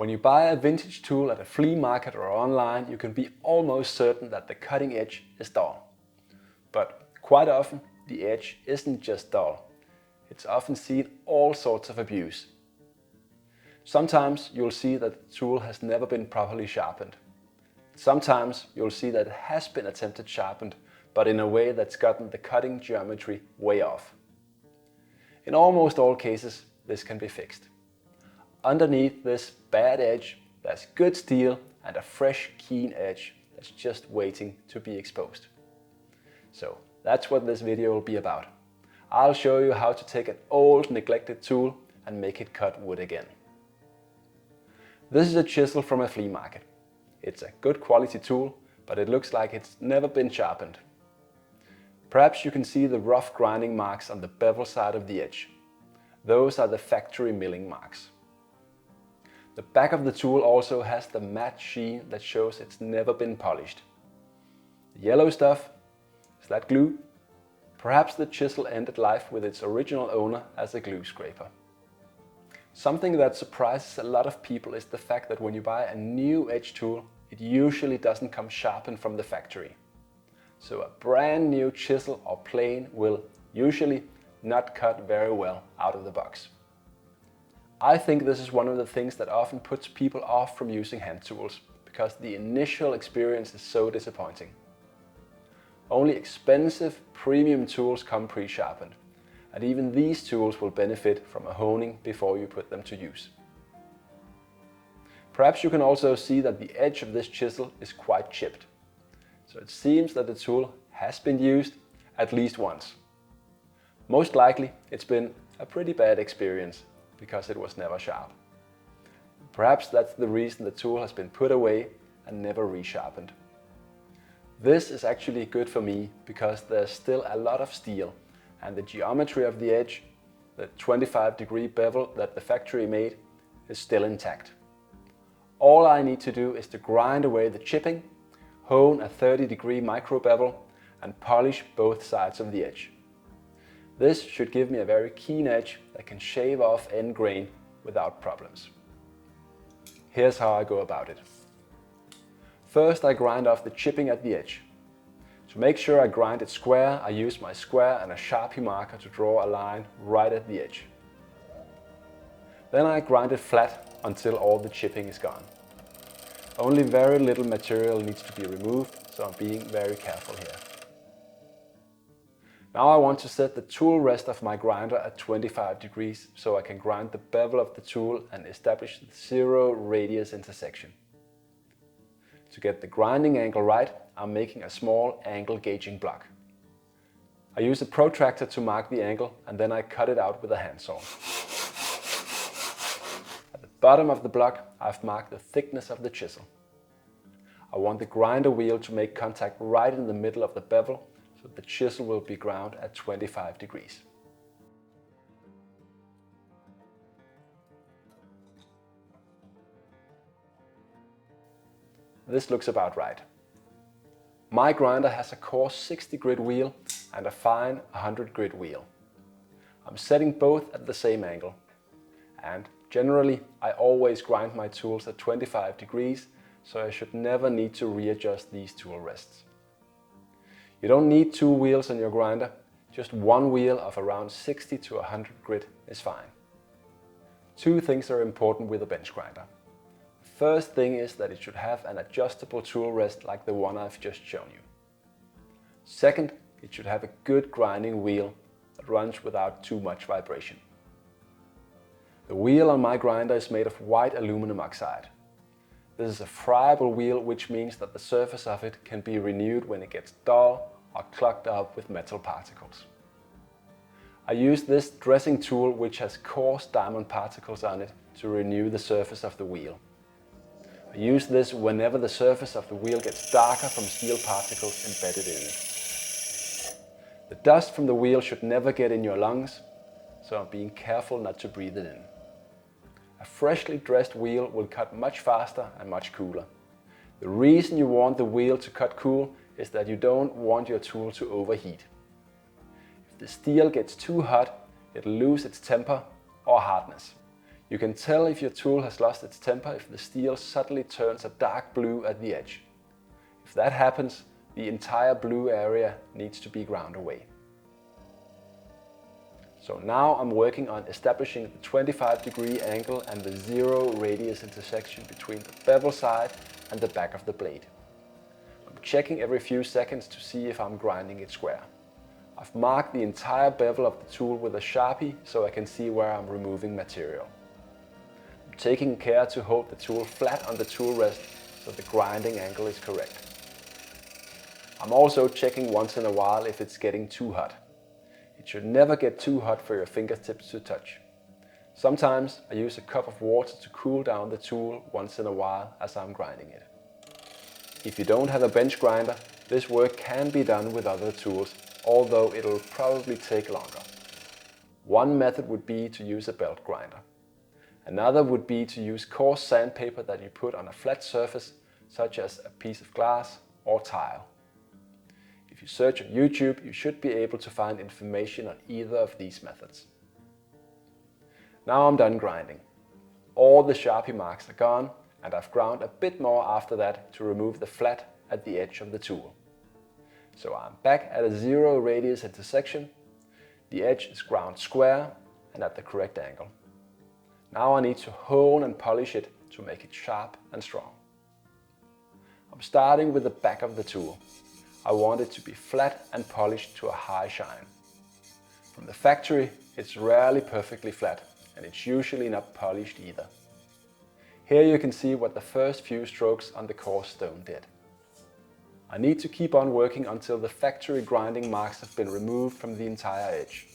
When you buy a vintage tool at a flea market or online, you can be almost certain that the cutting edge is dull. But quite often, the edge isn't just dull. It's often seen all sorts of abuse. Sometimes you'll see that the tool has never been properly sharpened. Sometimes you'll see that it has been attempted sharpened, but in a way that's gotten the cutting geometry way off. In almost all cases, this can be fixed. Underneath this bad edge, there's good steel and a fresh, keen edge that's just waiting to be exposed. So that's what this video will be about. I'll show you how to take an old, neglected tool and make it cut wood again. This is a chisel from a flea market. It's a good quality tool, but it looks like it's never been sharpened. Perhaps you can see the rough grinding marks on the bevel side of the edge. Those are the factory milling marks. The back of the tool also has the matte sheen that shows it's never been polished. The yellow stuff, is that glue? Perhaps the chisel ended life with its original owner as a glue scraper. Something that surprises a lot of people is the fact that when you buy a new edge tool, it usually doesn't come sharpened from the factory. So a brand new chisel or plane will usually not cut very well out of the box. I think this is one of the things that often puts people off from using hand tools, because the initial experience is so disappointing. Only expensive premium tools come pre-sharpened, and even these tools will benefit from a honing before you put them to use. Perhaps you can also see that the edge of this chisel is quite chipped. So it seems that the tool has been used at least once. Most likely it's been a pretty bad experience because it was never sharp. Perhaps that's the reason the tool has been put away and never resharpened. This is actually good for me because there's still a lot of steel, and the geometry of the edge, the 25-degree bevel that the factory made, is still intact. All I need to do is to grind away the chipping, hone a 30-degree micro bevel, and polish both sides of the edge. This should give me a very keen edge that can shave off end grain without problems. Here's how I go about it. First, I grind off the chipping at the edge. To make sure I grind it square, I use my square and a Sharpie marker to draw a line right at the edge. Then I grind it flat until all the chipping is gone. Only very little material needs to be removed, so I'm being very careful here. Now I want to set the tool rest of my grinder at 25 degrees so I can grind the bevel of the tool and establish the 0 radius intersection. To get the grinding angle right, I'm making a small angle gauging block. I use a protractor to mark the angle, and then I cut it out with a handsaw. At the bottom of the block, I've marked the thickness of the chisel. I want the grinder wheel to make contact right in the middle of the bevel, so the chisel will be ground at 25 degrees. This looks about right. My grinder has a coarse 60 grit wheel and a fine 100 grit wheel. I'm setting both at the same angle, and generally I always grind my tools at 25 degrees, so I should never need to readjust these tool rests. You don't need 2 wheels on your grinder, just one wheel of around 60 to 100 grit is fine. 2 things are important with a bench grinder. First thing is that it should have an adjustable tool rest like the one I've just shown you. Second, it should have a good grinding wheel that runs without too much vibration. The wheel on my grinder is made of white aluminum oxide. This is a friable wheel, which means that the surface of it can be renewed when it gets dull or clogged up with metal particles. I use this dressing tool, which has coarse diamond particles on it, to renew the surface of the wheel. I use this whenever the surface of the wheel gets darker from steel particles embedded in it. The dust from the wheel should never get in your lungs, so I'm being careful not to breathe it in. A freshly dressed wheel will cut much faster and much cooler. The reason you want the wheel to cut cool is that you don't want your tool to overheat. If the steel gets too hot, it'll lose its temper or hardness. You can tell if your tool has lost its temper if the steel suddenly turns a dark blue at the edge. If that happens, the entire blue area needs to be ground away. So now I'm working on establishing the 25-degree angle and the 0 radius intersection between the bevel side and the back of the blade. I'm checking every few seconds to see if I'm grinding it square. I've marked the entire bevel of the tool with a Sharpie so I can see where I'm removing material. I'm taking care to hold the tool flat on the tool rest so the grinding angle is correct. I'm also checking once in a while if it's getting too hot. It should never get too hot for your fingertips to touch. Sometimes I use a cup of water to cool down the tool once in a while as I'm grinding it. If you don't have a bench grinder, this work can be done with other tools, although it'll probably take longer. One method would be to use a belt grinder. Another would be to use coarse sandpaper that you put on a flat surface, such as a piece of glass or tile. If you search on YouTube, you should be able to find information on either of these methods. Now I'm done grinding. All the Sharpie marks are gone, and I've ground a bit more after that to remove the flat at the edge of the tool. So I'm back at a 0 radius intersection. The edge is ground square and at the correct angle. Now I need to hone and polish it to make it sharp and strong. I'm starting with the back of the tool. I want it to be flat and polished to a high shine. From the factory, it's rarely perfectly flat, and it's usually not polished either. Here you can see what the first few strokes on the coarse stone did. I need to keep on working until the factory grinding marks have been removed from the entire edge.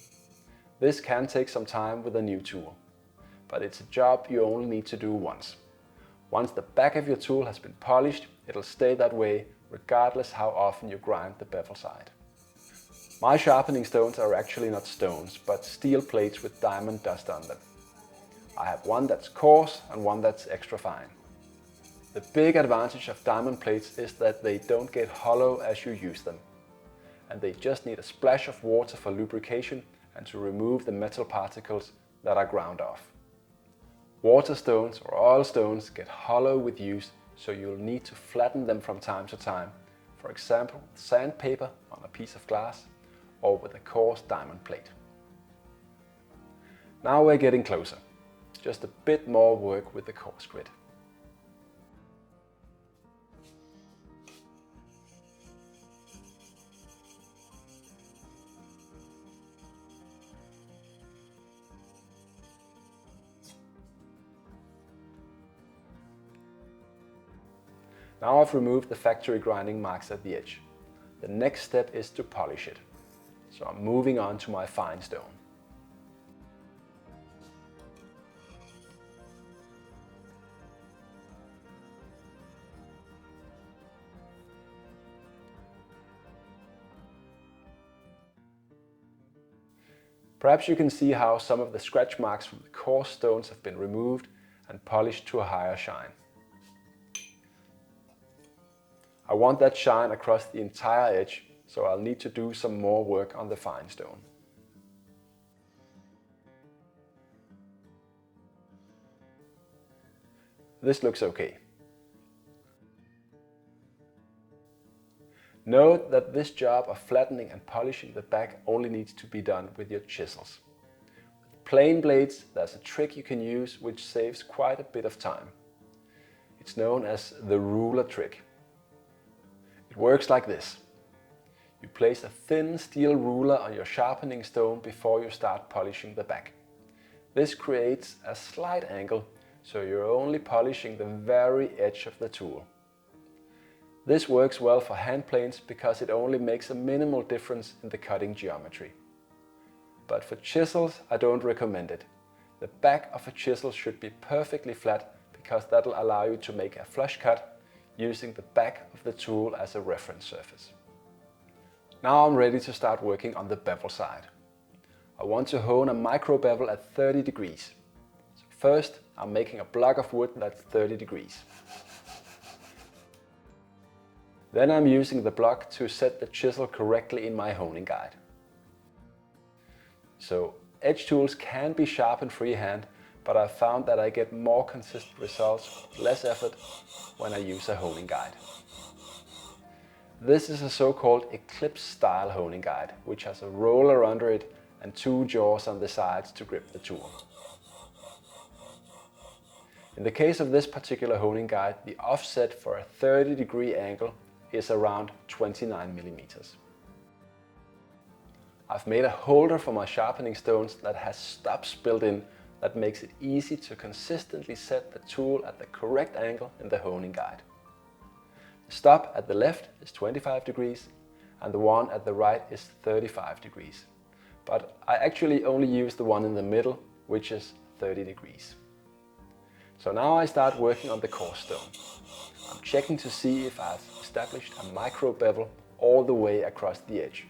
This can take some time with a new tool, but it's a job you only need to do once. Once the back of your tool has been polished, it'll stay that way regardless how often you grind the bevel side. My sharpening stones are actually not stones, but steel plates with diamond dust on them. I have one that's coarse and one that's extra fine. The big advantage of diamond plates is that they don't get hollow as you use them, and they just need a splash of water for lubrication and to remove the metal particles that are ground off. Water stones or oil stones get hollow with use, so you'll need to flatten them from time to time, for example with sandpaper on a piece of glass or with a coarse diamond plate. Now we're getting closer. Just a bit more work with the coarse grit. Now I've removed the factory grinding marks at the edge. The next step is to polish it. So I'm moving on to my fine stone. Perhaps you can see how some of the scratch marks from the coarse stones have been removed and polished to a higher shine. I want that shine across the entire edge, so I'll need to do some more work on the fine stone. This looks okay. Note that this job of flattening and polishing the back only needs to be done with your chisels. With plain blades, there's a trick you can use which saves quite a bit of time. It's known as the ruler trick. It works like this. You place a thin steel ruler on your sharpening stone before you start polishing the back. This creates a slight angle, so you're only polishing the very edge of the tool. This works well for hand planes because it only makes a minimal difference in the cutting geometry. But for chisels, I don't recommend it. The back of a chisel should be perfectly flat because that'll allow you to make a flush cut using the back of the tool as a reference surface. Now I'm ready to start working on the bevel side. I want to hone a micro bevel at 30 degrees. So first, I'm making a block of wood that's 30 degrees. Then I'm using the block to set the chisel correctly in my honing guide. So edge tools can be sharpened freehand, but I've found that I get more consistent results, less effort, when I use a honing guide. This is a so-called eclipse style honing guide, which has a roller under it and 2 jaws on the sides to grip the tool. In the case of this particular honing guide, the offset for a 30-degree angle is around 29 millimeters. I've made a holder for my sharpening stones that has stops built in that makes it easy to consistently set the tool at the correct angle in the honing guide. The stop at the left is 25 degrees and the one at the right is 35 degrees. But I actually only use the one in the middle, which is 30 degrees. So now I start working on the core stone. I'm checking to see if I've established a micro bevel all the way across the edge,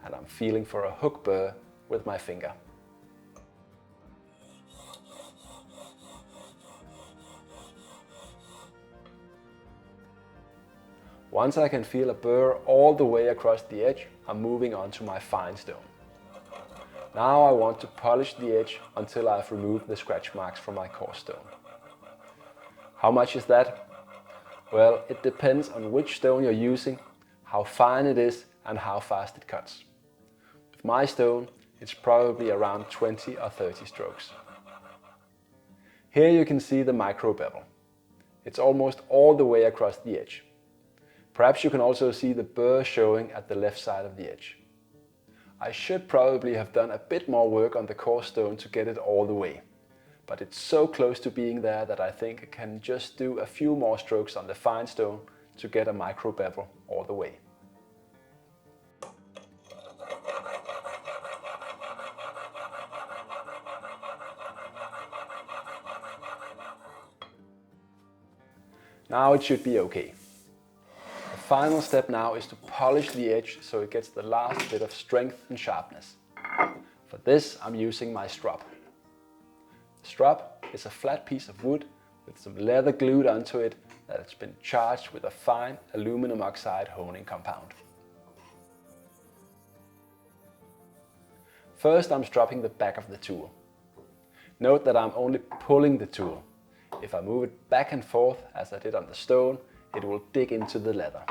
and I'm feeling for a hook burr with my finger. Once I can feel a burr all the way across the edge, I'm moving on to my fine stone. Now I want to polish the edge until I've removed the scratch marks from my core stone. How much is that? Well, it depends on which stone you're using, how fine it is and how fast it cuts. With my stone, it's probably around 20 or 30 strokes. Here you can see the micro bevel. It's almost all the way across the edge. Perhaps you can also see the burr showing at the left side of the edge. I should probably have done a bit more work on the core stone to get it all the way, but it's so close to being there that I think I can just do a few more strokes on the fine stone to get a micro bevel all the way. Now it should be okay. The final step now is to polish the edge so it gets the last bit of strength and sharpness. For this I'm using my strop. The strop is a flat piece of wood with some leather glued onto it that has been charged with a fine aluminum oxide honing compound. First I'm stropping the back of the tool. Note that I'm only pulling the tool. If I move it back and forth as I did on the stone, it will dig into the leather.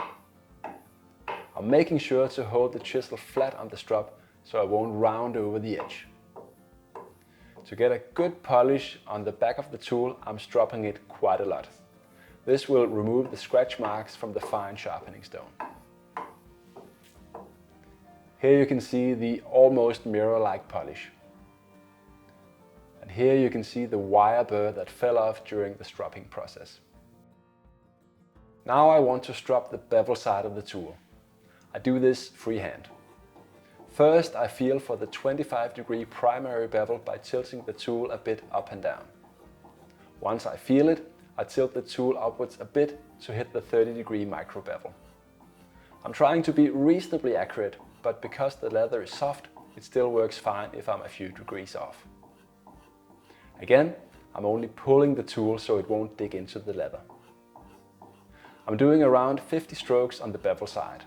I'm making sure to hold the chisel flat on the strop so I won't round over the edge. To get a good polish on the back of the tool, I'm stropping it quite a lot. This will remove the scratch marks from the fine sharpening stone. Here you can see the almost mirror-like polish. And here you can see the wire burr that fell off during the stropping process. Now I want to strop the bevel side of the tool. I do this freehand. First I feel for the 25-degree primary bevel by tilting the tool a bit up and down. Once I feel it, I tilt the tool upwards a bit to hit the 30-degree micro bevel. I'm trying to be reasonably accurate, but because the leather is soft, it still works fine if I'm a few degrees off. Again, I'm only pulling the tool so it won't dig into the leather. I'm doing around 50 strokes on the bevel side.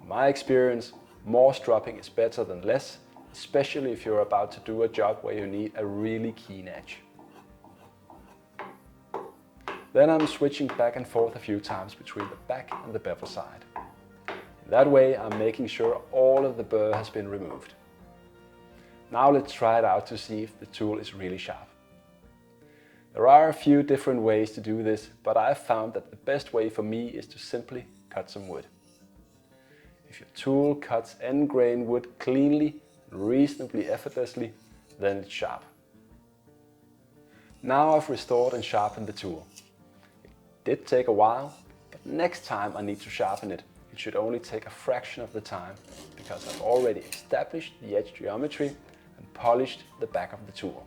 In my experience, more stropping is better than less, especially if you're about to do a job where you need a really keen edge. Then I'm switching back and forth a few times between the back and the bevel side. In that way I'm making sure all of the burr has been removed. Now let's try it out to see if the tool is really sharp. There are a few different ways to do this, but I've found that the best way for me is to simply cut some wood. If your tool cuts end grain wood cleanly and reasonably effortlessly, then it's sharp. Now I've restored and sharpened the tool. It did take a while, but next time I need to sharpen it, it should only take a fraction of the time because I've already established the edge geometry and polished the back of the tool.